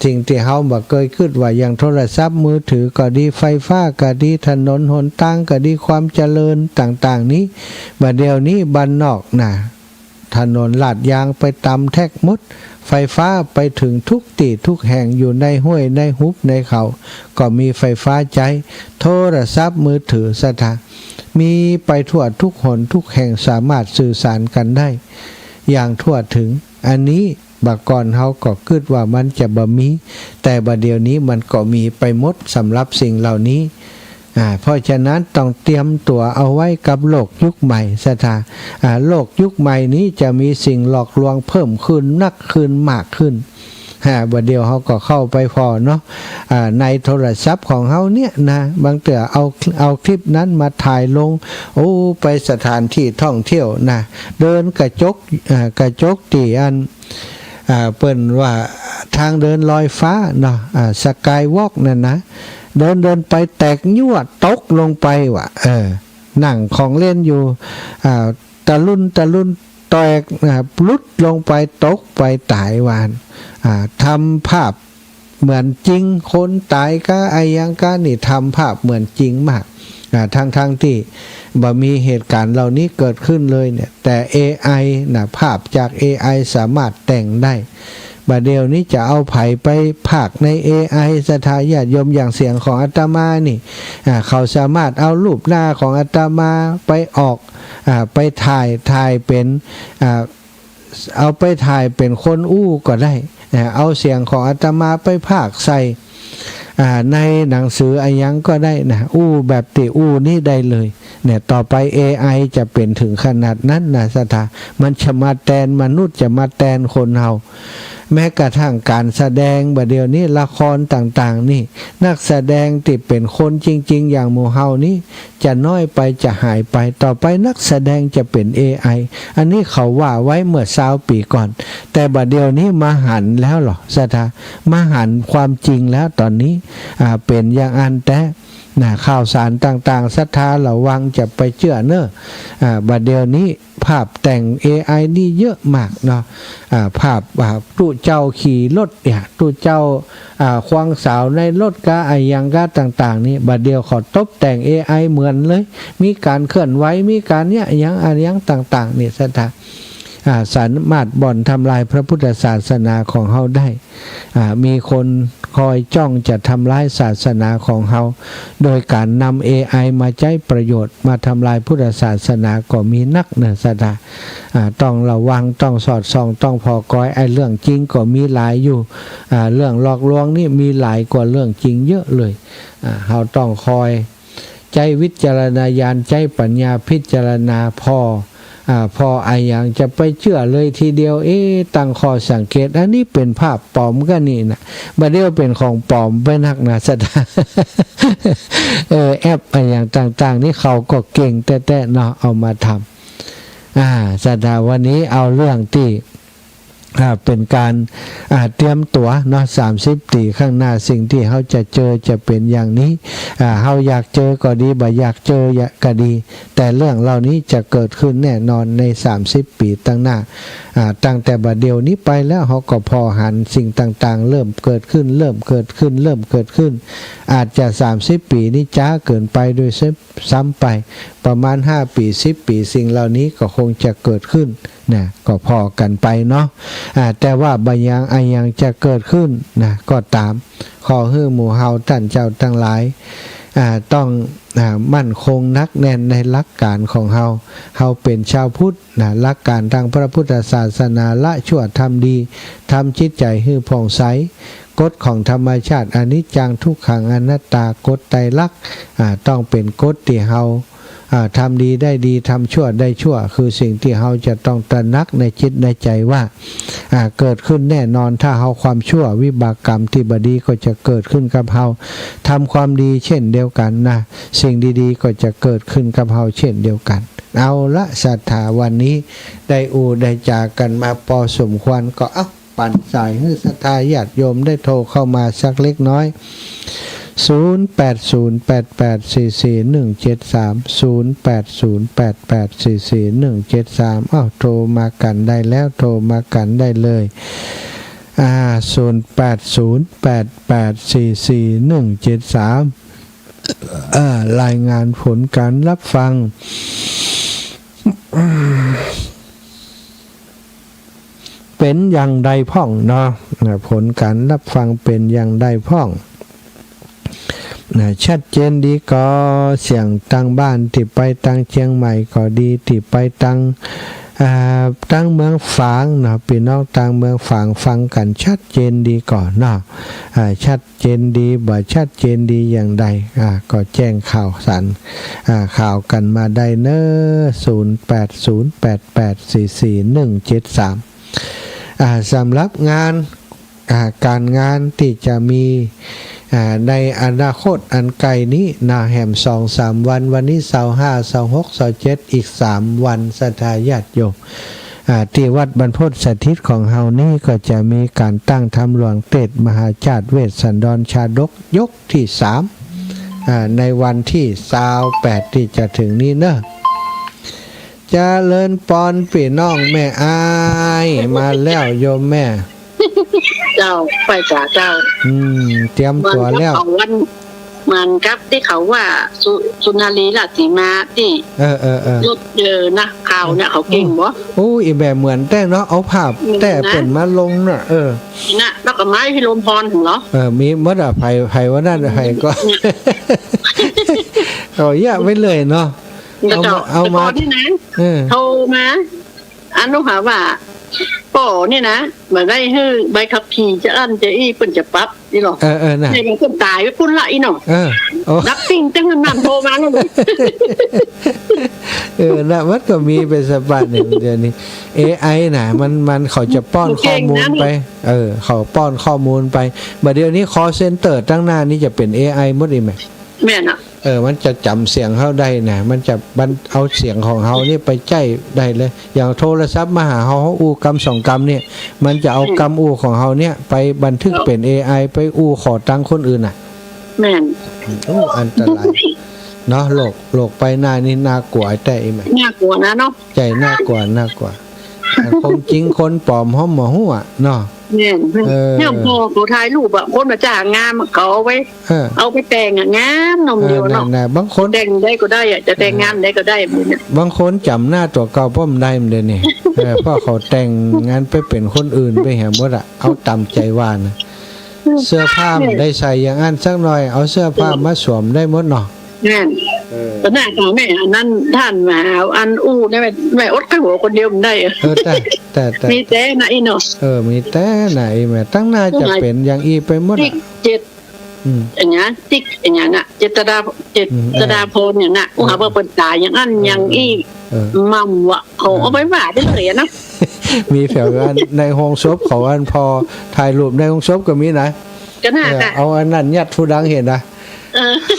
สิ่งที่เฮาบ่เคยคิดว่าอย่างโทรศัพท์มือถือก็ดีไฟฟ้าก็ดีถนนหนทางก็ดีความเจริญต่างๆนี้บัดเดี๋ยวนี้บ้านนอกถนนลาดยางไปตำแทกหมดไฟฟ้าไปถึงทุกที่ทุกแห่งอยู่ในห้วยในหุบในเขาก็มีไฟฟ้าใช้โทรศัพท์มือถือสถานมีไปทั่วทุกหนทุกแห่งสามารถสื่อสารกันได้อย่างทั่วถึงอันนี้บักก่อนเฮาก็คิดว่ามันจะบ่มีแต่บัดเดี๋ยวนี้มันก็มีไปหมดสำหรับสิ่งเหล่านี้เพราะฉะนั้นต้องเตรียมตัวเอาไว้กับโลกยุคใหม่สถาโลกยุคใหม่นี้จะมีสิ่งหลอกลวงเพิ่มขึ้นนักขึ้นมากขึ้น บัดเดียวเขาก็เข้าไปพอเนาะในโทรศัพท์ของเขาเนี่ยนะบางเตือเอาคลิปนั้นมาถ่ายลงโอ้ไปสถานที่ท่องเที่ยวนะเดินกระจกตีอันเปิ้นว่าทางเดินลอยฟ้าเนาะสกายวอล์กนั่นนะเดินไปแตกยั่วตกลงไปว่ะนั่งของเล่นอยู่ตะลุ่นแตกลุดลงไปตกไปตายวานทำภาพเหมือนจริงคนตายก็ไอ้ยังก็นี่ทำภาพเหมือนจริงมากทั้งที่บ่มีเหตุการณ์เหล่านี้เกิดขึ้นเลยเนี่ยแต่ AI นะภาพจาก AI สามารถแต่งได้บัดเดี๋ยวนี้จะเอาไผไปภาคใน AI สถาญาติโยมอย่างเสียงของอาตมานี่เขาสามารถเอารูปหน้าของอาตมาไปออกไปถ่ายเป็นเอาไปถ่ายเป็นคนอู้ก็ได้เอาเสียงของอาตมาไปภาคใส่ในหนังสืออะไรยังก็ได้นะอู้แบบติอู้นี่ได้เลยเนี่ยต่อไป AI จะเป็นถึงขนาดนั้นนะสถามันจะมาแทนมนุษย์จะมาแทนคนเฮาแม้กระทั่งการแสดงบัดเดี๋ยวนี้ละครต่างๆนี่นักแสดงที่เป็นคนจริงๆอย่างหมู่เฮานี้จะน้อยไปจะหายไปต่อไปนักแสดงจะเป็น AI อันนี้เขาว่าไว้เมื่อ20 ปีก่อนแต่บัดเดี๋ยวนี้มาหันแล้วหรอสถามาหันความจริงแล้วตอนนี้เป็นอย่างอันแต่ข่าวสารต่างๆศรัทธาระวังจะไปเชื่อเนอะบัดเดี๋ยวนี้ภาพแต่ง AI นี่เยอะมากเนาะภาพตู้เจ้าขี่รถเนี่ยตู้เจ้าควงสาวในรถกะไอยังกะต่างๆนี่บัดเดียวขอตบแต่ง AI เหมือนเลยมีการเคลื่อนไหวมีการเนี่ยยังต่างๆนี่ศรัทธาสามารถบ่อนทำลายพระพุทธศาสนาของเฮาได้มีคนคอยจ้องจะทำลายศาสนาของเฮาโดยการนำ AI มาใช้ประโยชน์มาทำลายพุทธศาสนาก็มีนักนะศรัทธาต้องระวังต้องสอดส่องต้องพอกอยไอ้เรื่องจริงก็มีหลายอยู่เรื่องหลอกลวงนี่มีหลายกว่าเรื่องจริงเยอะเลยเฮาต้องคอยใจวิจารณญาณใจปัญญาพิจารณาพอไอ้อย่างจะไปเชื่อเลยทีเดียวตั้งข้อสังเกตอันนี้เป็นภาพปลอมก็นี่นะบัดเดียวเป็นของปลอมไปนักนะสถานแอปไอ้อย่างต่างๆนี่เขาก็เก่งแต่เนาะเอามาทำสถานวันนี้เอาเรื่องที่เป็นการเตรียมตัวเนาะ30 ปีข้างหน้าสิ่งที่เขาจะเจอจะเป็นอย่างนี้เขาอยากเจอก็ดีบ่อยากเจอก็ดีแต่เรื่องเหล่านี้จะเกิดขึ้นแน่นอนใน30 ปีตั้งหน้าตั้งแต่บัดเดียวนี้ไปแล้วเขาก็พอหันสิ่งต่างๆเริ่มเกิดขึ้นอาจจะ30 ปีนี้จ้าเกินไปโดยซ้ำไปประมาณ5 ปี10 ปีสิ่งเหล่านี้ก็คงจะเกิดขึ้นนะก็พอกันไปเนาะแต่ว่าบางอย่างจะเกิดขึ้นนะก็ตามขอให้หมู่เฮาท่านเจ้าทั้งหลายต้องมั่นคงนักแน่นในหลักการของเฮาเป็นชาวพุทธหลักการทางพระพุทธศาสนาละชั่วทำดีทำจิตใจให้ผ่องใสกฎของธรรมชาติอนิจจังทุกขังอนัตตากฎไตรลักษณ์ต้องเป็นกฎที่เฮาทำดีได้ดีทำชั่วได้ชั่วคือสิ่งที่เฮาจะต้องตระหนักในจิตในใจว่าเกิดขึ้นแน่นอนถ้าเฮาความชั่ววิบากกรรมที่บดีก็จะเกิดขึ้นกับเฮาทำความดีเช่นเดียวกันนะสิ่งดีๆก็จะเกิดขึ้นกับเฮาเช่นเดียวกันเอาละศรัทธาวันนี้ได้ได้จากกันมาพอสมควรก็ปั่นสายให้ศรัทธาญาติโยมได้โทรเข้ามาสักเล็กน้อย0808844173 โทรมากันได้แล้วโทรมากันได้เลย08844173รายงานผลการรับฟังเป็นอย่างใดพ่องเนาะผลการรับฟังเป็นอย่างใดพ่องชัดเจนดีก็เสียงตั้งบ้านที่ไปตั้งเชียงใหม่ก็ดีที่ไปตั้งเมืองฝางนะพี่น้องตั้งเมืองฝางฟังกันชัดเจนดีก่อนเนาะชัดเจนดีบ่ชัดเจนดีอย่างใดก็แจ้งข่าวสารข่าวกันมาได้เนอะ0808844173สำหรับงาน การงานที่จะมีในอนาคตอันไกลนี้นาแหม2-3 วันวันนี้25 26 27อีก3 วันศรัทธาญาติโยมที่วัดบรรพตสถิตของเฮานี่ก็จะมีการตั้งธรรมหลวงเตศมหาจารย์เวสสันดรชาดกยกที่3ในวันที่28ที่จะถึงนี้เนอะเจริญปอนพี่น้องแม่อายมาแล้วโยมแม่เจ้าไปจ่าเจ้าเตรียมตัวแล้วมันกับที่เขาว่าสุนารีราชสีมาที่รถนะข่าวเนี่ยเขาเก่งบ่โอ้ยแบบเหมือนแต่เนาะเอาภาพแต่เป็นมาลงน่ะน่ะแล้วก็ไม้พิรมพรถึงเหรอมีมดไผ่ว่านั่นไผ่ก็เอาเยอะไปเลยเนาะเอามาที่ไหนโทรมาอันนู้นหาว่าป่อเนี่ยนะเหมือนได้ให้ใบขับขี่จะอันจะอีปุ่นจะปั๊บนี่หรอน่ะในมันคนตายไปปุ่นละอีหนอนักติ้งตั้งนานโทรมาแล้วน่ะมันก็มีเป็นสบัดเนี่ยเดี๋ยวนี้ AI น่ะมันเขาจะป้อนข้อมูลไปเขาป้อนข้อมูลไปบัดเดี๋ยวนี้ call center ตั้งหน้านี้จะเป็น AI หมดอีกมั้ยแม่น่ะมันจะจำเสียงเขาได้นะมันจะเอาเสียงของเขานี่ไปใจได้เลยอย่างโทรศัพท์มาหาเขาอู้กำ2 กำเนี่ยมันจะเอากำอู้ของเขาเนี่ยไปบันทึกเป็น AI ไปอู้ขอตังคนอื่นน่ะแม่นอันตรายเนาะโลกไปหน้านี่น่ากลัวแต่อีกมั้ยน่ากลัวนะเนาะใจน่ากลัวคงจริงคนปลอมห้อมหมอหัวเนาะเนี่ยพอเขาถ่ายรูปอ่ะคนมาจ้างงามเขาเอาไปแต่งงามนมเดียวเนาะบางคนแต่งได้ก็ได้จะแต่งงานได้ก็ได้บางคนจำหน้าตัวเก่าป้อมได้มันเด้นี่เพราะเขาแต่งงานไปเป็นคนอื่นไปแหมหมดอ่ะเอาตามใจว่านะเสื้อผ้าได้ใส่อย่างอันสักหน่อยเอาเสื้อผ้ามาสวมได้หมดเนาะนั่นตอนหน้าของแม่อันนั้นท่านมาอันอู้ได้แม่อดแค่หัวคนเดียวมันได้แต่มีแต่ไหนเนาะมีแต่ไหนแม่ตั้งหน้าจะเป็นอย่างอีไปหมดอ่ะอย่างเงี้ยติ๊กอย่างเงี้ยน่ะเจตดาพลอย่างน่ะอู้หาว่าเปิ้นตายอย่างอันอย่างอีมั่มวะเขาเอาไปว่าได้เลยนะมีแถวอันในห้องศพเขาอันพอถ่ายรูปในห้องศพก็มีนะก็น่าเอาอันนั้นยัดผู้ดังเห็นนะ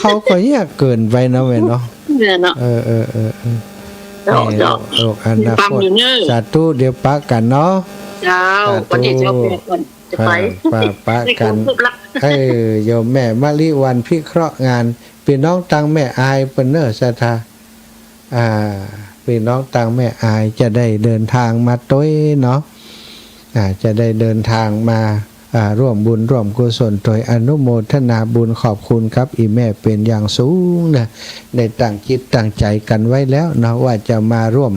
เขาก็แยกเกินไปนะแม่เนาะเนี่ยเนาะอันนะสาธุเดี๋ยวปะกันเนาะเจ้าวันนี้เจ้าแม่ก่อนจะไปปะกันโยมแม่มะลิวันพิเคราะห์งานพี่น้องตังแม่อายเปิ้นเน้อศรัทธาพี่น้องตังแม่อายจะได้เดินทางมาต้อยเนาะจะได้เดินทางมาร่วมบุญร่วมกุศลโดยอนุโมทนาบุญขอบคุณครับอีแม่เป็นอย่างสูงนะได้ตั้งจิตตั้งใจกันไว้แล้วเนาะว่าจะมาร่วม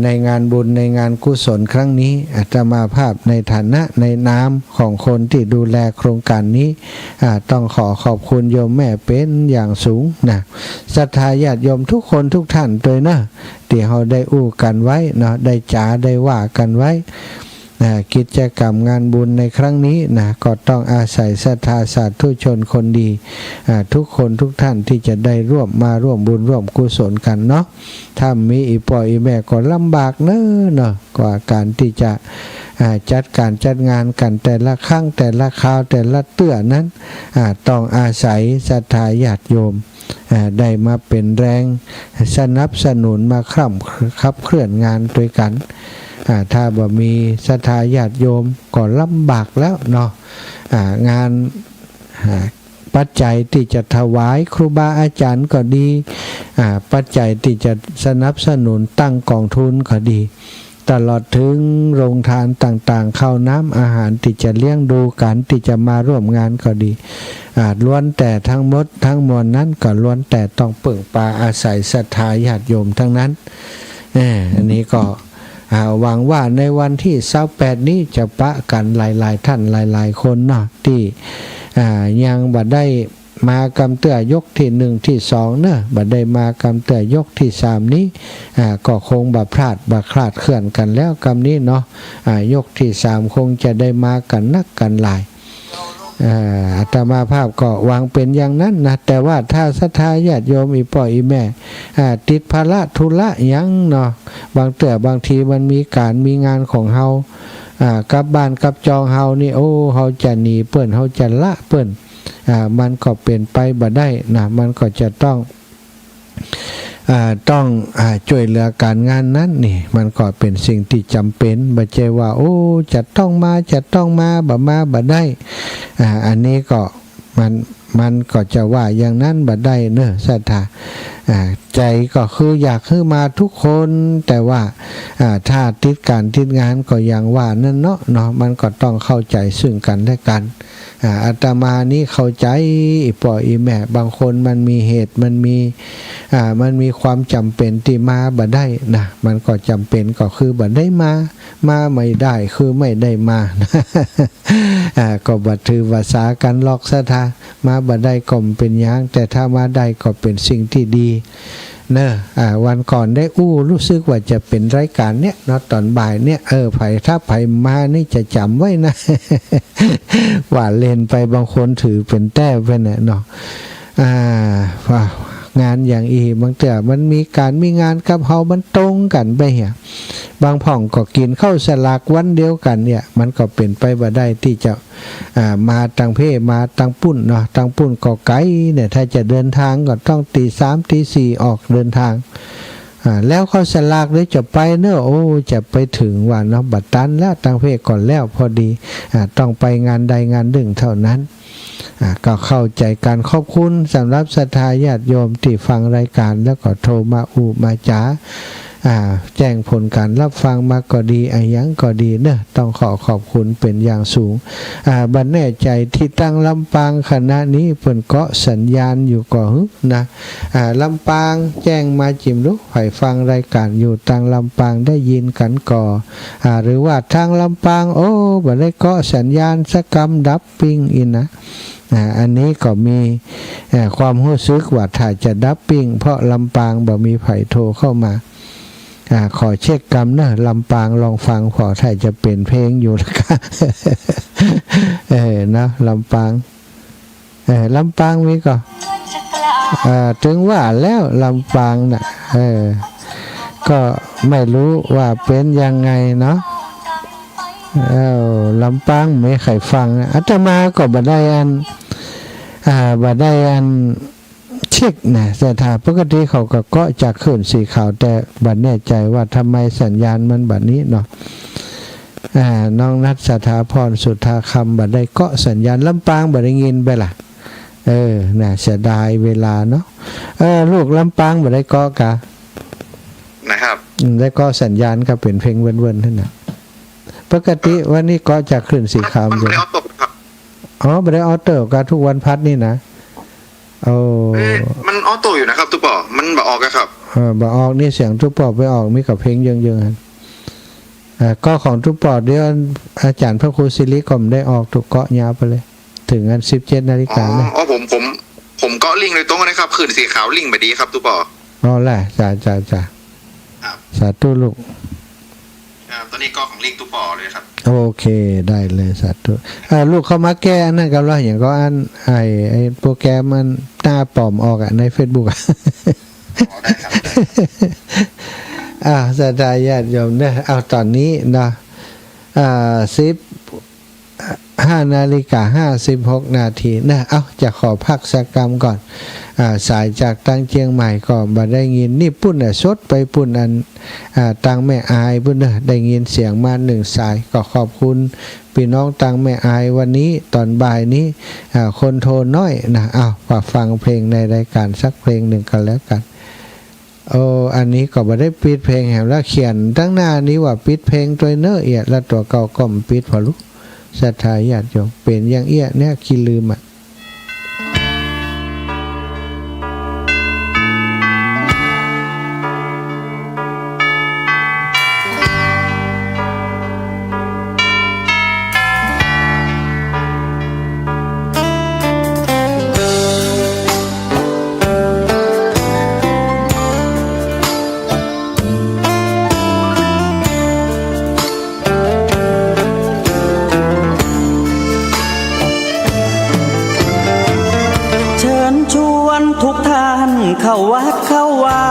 ในงานบุญในงานกุศลครั้งนี้อาตมาภาพในฐานะในนามของคนที่ดูแลโครงการนี้ต้องขอบคุณโยมแม่เป็นอย่างสูงนะศรัทธาญาติโยมทุกคนทุกท่านโดยนะที่เราได้อู้กันไว้เนาะได้จ๋าได้ว่ากันไว้กิจกรรมงานบุญในครั้งนี้นะก็ต้องอาศัยศรัทธาสาธุชนคนดีทุกคนทุกท่านที่จะได้ร่วมบุญร่วมกุศลกันเนาะถ้ามีอีปอยอีแม่ก็ลำบากเนาะกว่าการที่จะจัดการจัดงานกันแต่ละครั้งแต่ละคราวแต่ละเตื้อนั้นต้องอาศัยศรัทธาญาติโยมได้มาเป็นแรงสนับสนุนมาขับเคลื่อนงานด้วยกันถ้าบ่มีศรัทธาญาติโยมก็ลำบากแล้วเนาะงานปัจจัยที่จะถวายครูบาอาจารย์ก็ดีปัจจัยที่จะสนับสนุนตั้งกองทุนก็ดีตลอดถึงโรงทานต่างๆข้าวน้ำอาหารที่จะเลี้ยงดูกันที่จะมาร่วมงานก็ดีล้วนแต่ทั้งหมดทั้งมวลนั้นก็ล้วนแต่ต้องเปิ่งปาอาศัยศรัทธาญาติโยมทั้งนั้นอันนี้ก็หวังว่าในวันที่28นี้จะปะกันหลายๆท่านหลายๆคนเนาะที่ยังบ่ได้มากำเตื้อยกที่1ที่2เนอะบ่ได้มากำเตื้อยกที่3นี้ก็คงบ่พลาดบ่คลาดเคลื่อนกันแล้วกำนี้เนาะยกที่3คงจะได้มากันนักกันหลายอาตมาภาพก็วางเป็นอย่างนั้นนะแต่ว่าถ้าศรัทธาญาติโยมอีพ่ออีแม่ติดภาระธุระยังเนาะบางทีมันมีการมีงานของเฮา กลับบ้านกลับจองเฮานี่โอ้เฮาจะหนีเปิ้นเฮาจะละเปิ้นมันก็เป็นไปบ่ได้นะมันก็จะต้องช่วยเหลือการงานนั้นนี่มันก็เป็นสิ่งที่จำเป็นบ่ใช่ว่าโอ้จะต้องมาบ่ได้อันนี้ก็มันก็จะว่าอย่างนั้นบ่ได้เนอะศรัทธาใจก็คืออยากให้มาทุกคนแต่ว่าถ้าติดการติดงานก็อย่างว่านั่นเนาะมันก็ต้องเข้าใจซึ่งกันและกันอาตมานี่เข้าใจพ่ออีแม่บางคนมันมีเหตุมันมีความจำเป็นที่มาบ่ได้นะมันก็จำเป็นก็คือบ่ได้มาไม่ได้คือไม่ได้มาก็บ่ถือว่าสากันลอกซะท่ามาบ่ได้ก็เป็นหยังแต่ถ้ามาได้ก็เป็นสิ่งที่ดีเนอะวันก่อนได้รู้สึกว่าจะเป็นรายการเนี้ยเนาะตอนบ่ายเนี่ยถ้าไผมานี่จะจำไว้นะ ว่าเล่นไปบางคนถือเป็นแต้มไปเนี่ยเนาะว่างานอย่างบางเตื่อมันมีงานกับเฮามันตรงกันไปเหี้ยบางพ่องก็กินข้าวสลากวันเดียวกันเนี่ยมันก็เป็นไปบ่ได้ที่จะมาตังเพมาตังปุ่นเนาะตังปุ่นก็ไกลเนี่ยถ้าจะเดินทางก็ต้องตี 3 ตี 4ออกเดินทางแล้วข้าวสลากหรือจะไปเนอะโอ้จะไปถึงว่าเนาะบัดตันแล้วตังเพก่อนแล้วพอดีต้องไปงานใดงานหนึ่งเท่านั้นก็เข้าใจการขอบคุณสำหรับศรัทธาญาติโยมที่ฟังรายการแล้วก็โทรมามาจ๋าแจ้งผลการรับฟังมาก็ดียังก็ดีเนอะต้องขอบคุณเป็นอย่างสูงบัดแน่ใจที่ตั้งลำปางขณะนี้เพิ่นเกาะสัญญาณอยู่ก่อนะลำปางแจ้งมาจิ้มลูกไผ่ฟังรายการอยู่ตั้งลำปางได้ยินกันก่อหรือว่าทางลำปางโอ้บัดได้เกาะสัญญาณสกรรมดับปิ้งอินนะอันนี้ก็มีความรู้สึกว่าถ้าจะดับปิ้งเพราะลำปางบ่มีไผ่โทรเข้ามาขอเช็คกรรมนะลำปางลองฟังพอถ้าจะเป็นเพลงอยู่แล้วกันนะลำปางลำปางมีก็ถึงว่าแล้วลำปางน่ะก็ไม่รู้ว่าเป็นยังไงเนาะลำปางไม่ใครฟังอาตมาก็บ่ได้อันเช็คนะแต่ถ้าปกติเขาก็เกาะจากคลื่นสีขาวแต่บัดแน่ใจว่าทำไมสัญญาณมันบัดนี้เนาะน้องนัทสถาพรสุธาคำบัดได้เกาะสัญญาณลำปางบัดได้ยินไปล่ะน่ะเสียดายเวลาเนาะลูกลำปางบัดได้เกาะกะนะครับได้เกาะสัญญาณก็เป็นเพลงเวินๆท่านน่ะปกติวันนี้เกาะจากคลื่นสีขาวมันไม่ได้ออโต้ครับบัดได้ออโต้ก็ทุกวันพัดนี่นะมันออโต้อยู่นะครับทุกปอมันบ่ออกครับบ่ออกนี่เสียงทุกปอไปออกมีกับเพลงเยอะๆก็ของทุกปอเดี๋ยวอาจารย์พระครูศิริก็ได้ออกทุกเกาะยาวไปเลยถึงกัน 17 นาฬิกาเลยผมเกาะลิงเลยตรงนะครับคืนสีขาวลิงแบบนี้ครับทุกปอแหละจ้าสาธุลูกตอนนี้เกาะของลิงทุกปอเลยครับโอเคได้เลยสาธุลูกเข้ามาแก้นั่นกันแล้วอย่างก็อันไอ้โปรแกรมมันหน้าปลอมออกใน Facebook ได้ครับศรัทธาญาติโยมเนี่ยเอาตอนนี้นะ15:56 นาทีนะจะขอพักสักกรรมก่อนสายจากตั้งเชียงใหม่ก็บ่ได้ยินนี่ปุ่นสดไปปุ่นอันตังแม่อายปุ่นได้ยินเสียงมา1สายก็ขอบคุณพี่น้องตังแม่อายวันนี้ตอนบ่ายนี้คนโทรน้อยนะมาฟังเพลงในรายการสักเพลงหนึ่งกันแล้วกันอันนี้ก็บ่ได้ปิดเพลงแหมแล้วเขียนตั้งหน้านี้ว่าปิดเพลงตัวเนอแล้วตัวเก่าก็ปิดพอรู้ศรัทธาญาติโยมเป็นอย่างเนี่ยขี้ลืมเข้าวัดเข้าวา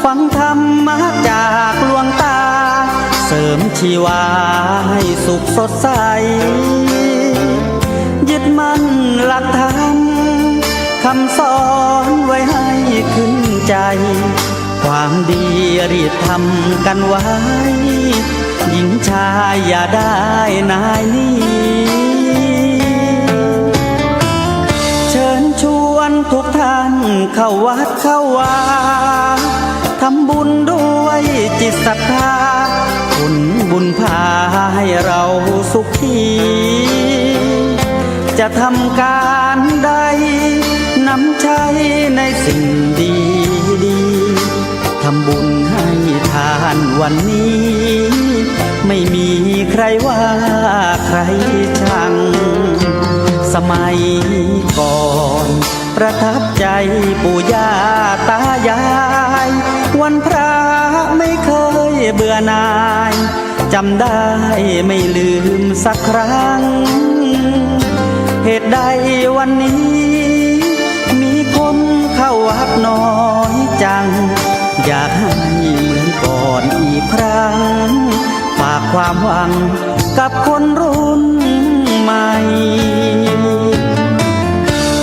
ฟังธรรมะจากหลวงตาเสริม ชีวาให้สุขสดใสยึดมั่นหลักธรรมคำสอนไว้ให้ขึ้นใจความดีรีบทำกันไว้หญิงชายอย่าได้นายนี้เชิญชวนทุกท่านเข้าวัดเข้าวาทำบุญด้วยจิตศรัทธาผลบุญพาให้เราสุขีจะทำการใดนำใช้ในสิ่งดีดีทำบุญให้ทานวันนี้ไม่มีใครว่าใครชังสมัยก่อนประทับใจปู่ย่าตายายวันพระไม่เคยเบื่อหน่ายจำได้ไม่ลืมสักครั้งเหตุใดวันนี้มีคนเข้าวัดน้อยจังอยากให้เหมือนก่อนอีกครั้งฝากความหวังกับคนรุ่นใหม่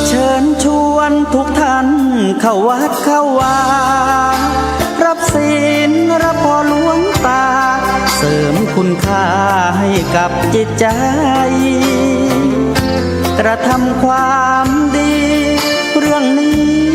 เชิญชวนทุกท่านเข้าวัดเข้าวารับศีลรับพรหลวงตาเสริมคุณค่าให้กับจิตใจกระทำความดีเรื่องนี้